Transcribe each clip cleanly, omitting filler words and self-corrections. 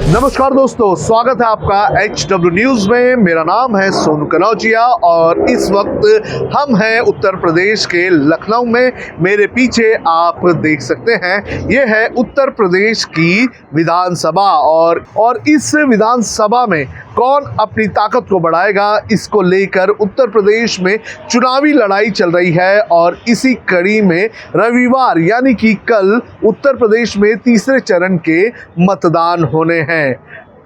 नमस्कार दोस्तों, स्वागत है आपका HW न्यूज में। मेरा नाम है सोनू कनौजिया और इस वक्त हम हैं उत्तर प्रदेश के लखनऊ में। मेरे पीछे आप देख सकते हैं, ये है उत्तर प्रदेश की विधानसभा और इस विधानसभा में कौन अपनी ताकत को बढ़ाएगा, इसको लेकर उत्तर प्रदेश में चुनावी लड़ाई चल रही है। और इसी कड़ी में रविवार यानी कि कल उत्तर प्रदेश में तीसरे चरण के मतदान होने हैं।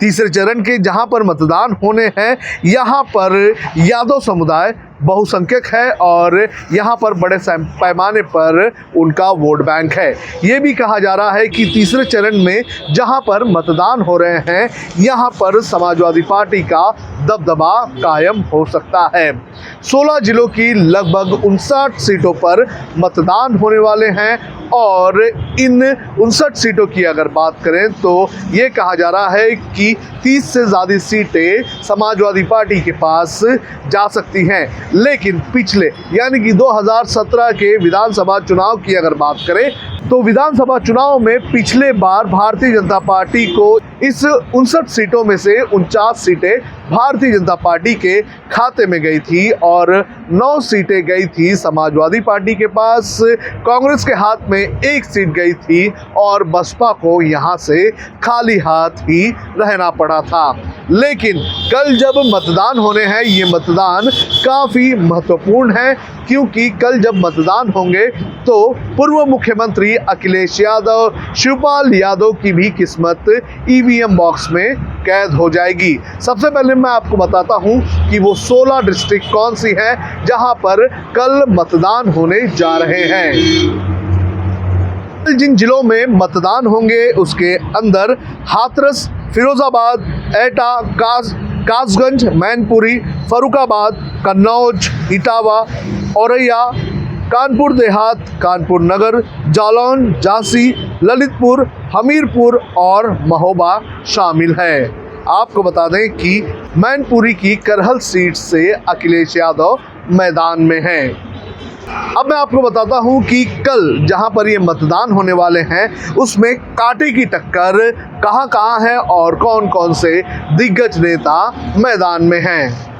तीसरे चरण के जहां पर मतदान होने हैं, यहां पर यादव समुदाय बहुसंख्यक है और यहाँ पर बड़े पैमाने पर उनका वोट बैंक है। ये भी कहा जा रहा है कि तीसरे चरण में जहाँ पर मतदान हो रहे हैं, यहाँ पर समाजवादी पार्टी का दबदबा कायम हो सकता है। 16 जिलों की लगभग 59 सीटों पर मतदान होने वाले हैं और इन 59 सीटों की अगर बात करें तो ये कहा जा रहा है कि 30 से ज़्यादा सीटें समाजवादी पार्टी के पास जा सकती हैं। लेकिन पिछले यानी कि 2017 के विधानसभा चुनाव की अगर बात करें तो विधानसभा चुनाव में पिछले बार भारतीय जनता पार्टी को इस 59 सीटों में से 49 सीटें भारतीय जनता पार्टी के खाते में गई थी और 9 सीटें गई थी समाजवादी पार्टी के पास। कांग्रेस के हाथ में 1 सीट गई थी और बसपा को यहां से खाली हाथ ही रहना पड़ा था। लेकिन कल जब मतदान होने हैं, ये मतदान काफ़ी महत्वपूर्ण है, क्योंकि कल जब मतदान होंगे तो पूर्व मुख्यमंत्री अखिलेश यादव, शिवपाल यादव की भी किस्मत ईवीएम बॉक्स में कैद हो जाएगी। सबसे पहले मैं आपको बताता हूं कि वो 16 डिस्ट्रिक्ट कौन सी हैं जहां पर कल मतदान होने जा रहे हैं। जिन जिलों में मतदान होंगे उसके अंदर हाथरस, फिरोजाबाद, एटा, कासगंज, मैनपुरी, फर्रुखाबाद, कन्नौज, इटावा, औरैया, कानपुर देहात, कानपुर नगर, जालौन, झांसी, ललितपुर, हमीरपुर और महोबा शामिल है। आपको बता दें कि मैनपुरी की करहल सीट से अखिलेश यादव मैदान में हैं। अब मैं आपको बताता हूं कि कल जहां पर ये मतदान होने वाले हैं उसमें कांटे की टक्कर कहां है और कौन कौन से दिग्गज नेता मैदान में हैं।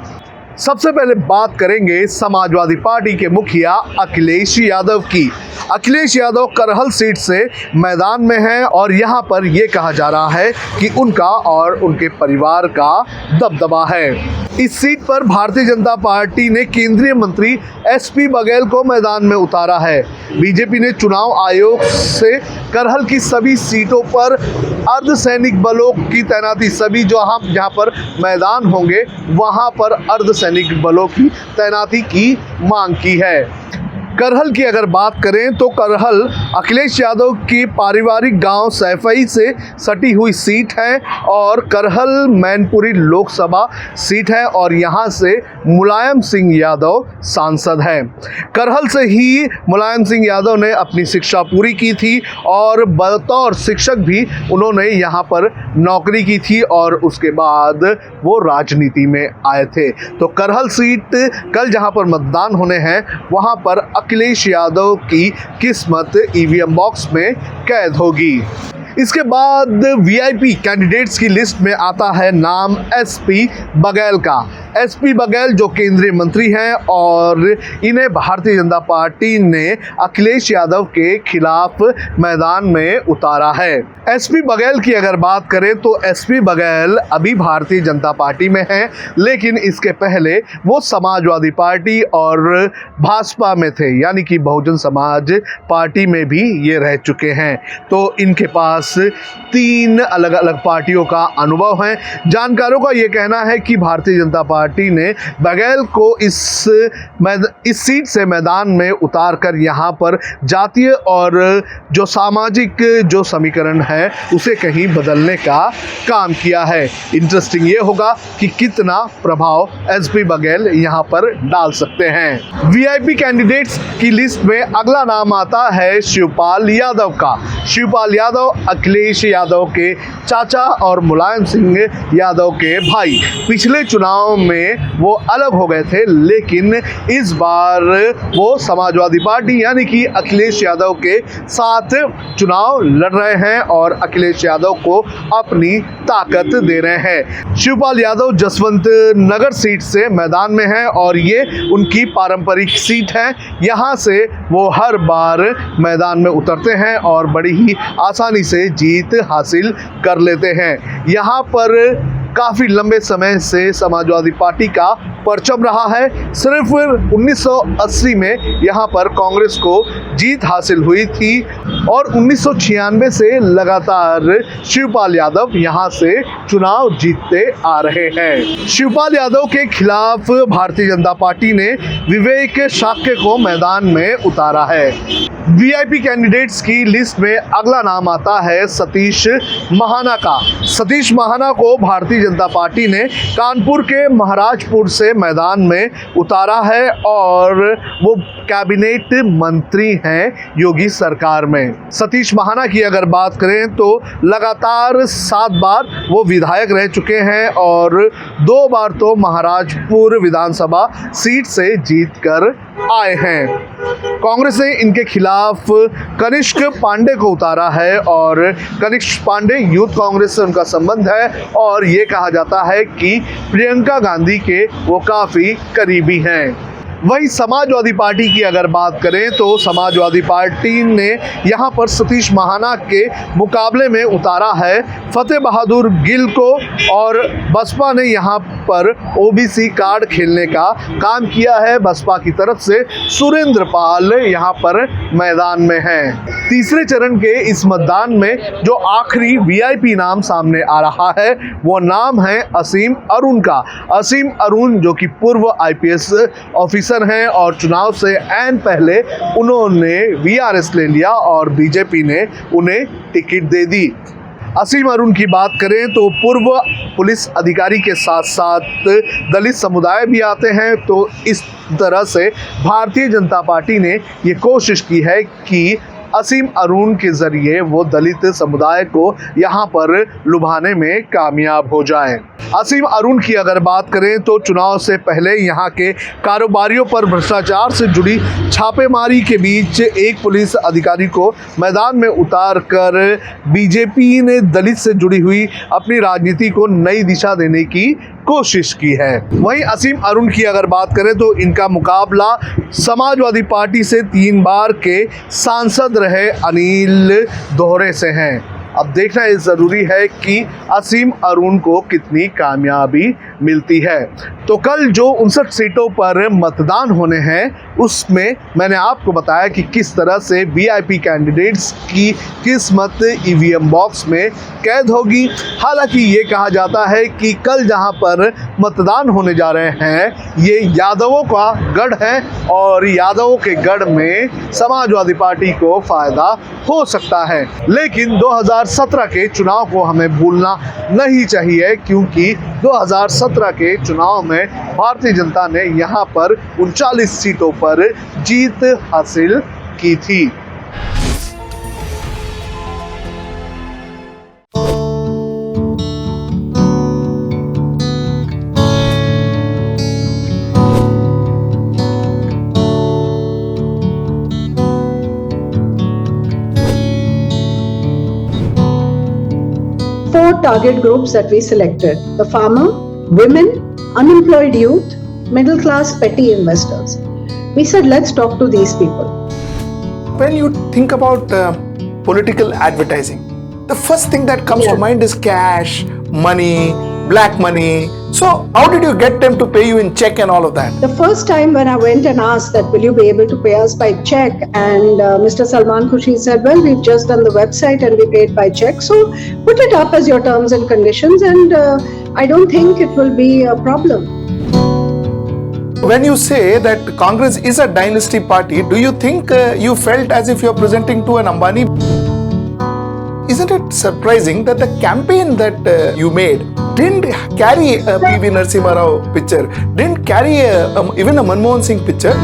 सबसे पहले बात करेंगे समाजवादी पार्टी के मुखिया अखिलेश यादव की। अखिलेश यादव करहल सीट से मैदान में हैं और यहां पर यह कहा जा रहा है कि उनका और उनके परिवार का दबदबा है। इस सीट पर भारतीय जनता पार्टी ने केंद्रीय मंत्री SP बघेल को मैदान में उतारा है। बीजेपी ने चुनाव आयोग से करहल की सभी सीटों पर अर्धसैनिक बलों की तैनाती, सभी जहां पर मैदान होंगे वहां पर अर्धसैनिक बलों की तैनाती की मांग की है। करहल की अगर बात करें तो करहल अखिलेश यादव की पारिवारिक गांव सैफई से सटी हुई सीट है और करहल मैनपुरी लोकसभा सीट है और यहां से मुलायम सिंह यादव सांसद हैं। करहल से ही मुलायम सिंह यादव ने अपनी शिक्षा पूरी की थी और बतौर शिक्षक भी उन्होंने यहां पर नौकरी की थी और उसके बाद वो राजनीति में आए थे। तो करहल सीट कल जहां पर मतदान होने हैं वहां पर अखिलेश यादव की किस्मत ईवीएम बॉक्स में कैद होगी। इसके बाद VIP कैंडिडेट्स की लिस्ट में आता है नाम SP बघेल का। SP बघेल जो केंद्रीय मंत्री हैं और इन्हें भारतीय जनता पार्टी ने अखिलेश यादव के खिलाफ मैदान में उतारा है। SP बघेल की अगर बात करें तो SP बघेल अभी भारतीय जनता पार्टी में हैं, लेकिन इसके पहले वो समाजवादी पार्टी और भाजपा में थे, यानी कि बहुजन समाज पार्टी में भी ये रह चुके हैं। तो इनके पास 3 अलग अलग पार्टियों का अनुभव है। जानकारों का ये कहना है कि भारतीय जनता पार्टी ने बघेल को इस सीट से मैदान में उतार कर यहाँ पर जातीय और जो सामाजिक जो समीकरण है उसे कहीं बदलने का काम किया है। इंटरेस्टिंग ये होगा कि कितना प्रभाव SP बघेल यहाँ पर डाल सकते हैं। VIP कैंडिडेट्स की लिस्ट में अगला नाम आता है शिवपाल यादव का। शिवपाल यादव अखिलेश यादव के चाचा और मुलायम सिंह यादव के भाई। पिछले चुनाव में वो अलग हो गए थे, लेकिन इस बार वो समाजवादी पार्टी यानी कि अखिलेश यादव के साथ चुनाव लड़ रहे हैं और अखिलेश यादव को अपनी ताकत दे रहे हैं। शिवपाल यादव जसवंत नगर सीट से मैदान में हैं और ये उनकी पारंपरिक सीट है। यहाँ से वो हर बार मैदान में उतरते हैं और बड़ी ही आसानी से जीत हासिल कर लेते हैं। यहाँ पर काफ़ी लंबे समय से समाजवादी पार्टी का परचम रहा है। सिर्फ 1980 में यहाँ पर कांग्रेस को जीत हासिल हुई थी और 1996 से लगातार शिवपाल यादव यहाँ से चुनाव जीतते आ रहे हैं। शिवपाल यादव के खिलाफ भारतीय जनता पार्टी ने विवेक शाक्य को मैदान में उतारा है। वीआईपी कैंडिडेट्स की लिस्ट में अगला नाम आता है सतीश महाना का। सतीश महाना को भारतीय जनता पार्टी ने कानपुर के महाराजपुर से मैदान में उतारा है और वो कैबिनेट मंत्री हैं योगी सरकार में। सतीश महाना की अगर बात करें तो लगातार 7 बार वो विधायक रह चुके हैं और 2 बार तो महाराजपुर विधानसभा सीट से जीत कर आए हैं। कांग्रेस ने इनके खिलाफ कनिष्क पांडे को उतारा है और कनिष्क पांडे यूथ कांग्रेस से उनका संबंध है और ये कहा जाता है कि प्रियंका गांधी के वो काफ़ी करीबी हैं। वहीं समाजवादी पार्टी की अगर बात करें तो समाजवादी पार्टी ने यहाँ पर सतीश महाना के मुकाबले में उतारा है फतेह बहादुर गिल को और बसपा ने यहाँ पर ओबीसी कार्ड खेलने का काम किया है। बसपा की तरफ से सुरेंद्र पाल यहाँ पर मैदान में हैं। तीसरे चरण के इस मतदान में जो आखिरी वीआईपी नाम सामने आ रहा है वो नाम है असीम अरुण का। असीम अरुण जो कि पूर्व आईपीएस ऑफिसर हैं और चुनाव से ऐन पहले उन्होंने वीआरएस ले लिया और बीजेपी ने उन्हें टिकट दे दी। असीम अरुण की बात करें तो पूर्व पुलिस अधिकारी के साथ साथ दलित समुदाय भी आते हैं, तो इस तरह से भारतीय जनता पार्टी ने ये कोशिश की है कि असीम अरुण के ज़रिए वो दलित समुदाय को यहाँ पर लुभाने में कामयाब हो जाएं। असीम अरुण की अगर बात करें तो चुनाव से पहले यहाँ के कारोबारियों पर भ्रष्टाचार से जुड़ी छापेमारी के बीच एक पुलिस अधिकारी को मैदान में उतार कर बीजेपी ने दलित से जुड़ी हुई अपनी राजनीति को नई दिशा देने की कोशिश की है। वहीं असीम अरुण की अगर बात करें तो इनका मुकाबला समाजवादी पार्टी से 3 बार के सांसद रहे अनिल दोहरे से हैं। अब देखना ये ज़रूरी है कि असीम अरुण को कितनी कामयाबी मिलती है। तो कल जो 59 सीटों पर मतदान होने हैं उसमें मैंने आपको बताया कि किस तरह से वीआईपी कैंडिडेट्स की किस्मत ईवीएम बॉक्स में कैद होगी। हालांकि ये कहा जाता है कि कल जहां पर मतदान होने जा रहे हैं ये यादवों का गढ़ है और यादवों के गढ़ में समाजवादी पार्टी को फ़ायदा हो सकता है। लेकिन 2017 के चुनाव को हमें भूलना नहीं चाहिए, क्योंकि 2017 के चुनाव में भारतीय जनता ने यहाँ पर 39 सीटों पर जीत हासिल की थी। Four target groups that we selected: the farmer, women, unemployed youth, middle class petty investors. We said, let's talk to these people. When you think about political advertising, the first thing that comes to mind is cash, money, black money. So how did you get them to pay you in check and all of that? The first time when I went and asked that, will you be able to pay us by check? And Mr. Salman Khushi said, well, we've just done the website and we paid by check. So put it up as your terms and conditions, and I don't think it will be a problem. When you say that Congress is a dynasty party, do you think you felt as if you're presenting to an Ambani? Isn't it surprising that the campaign that you made didn't carry a PV Narasimha Rao picture, didn't carry even a Manmohan Singh picture?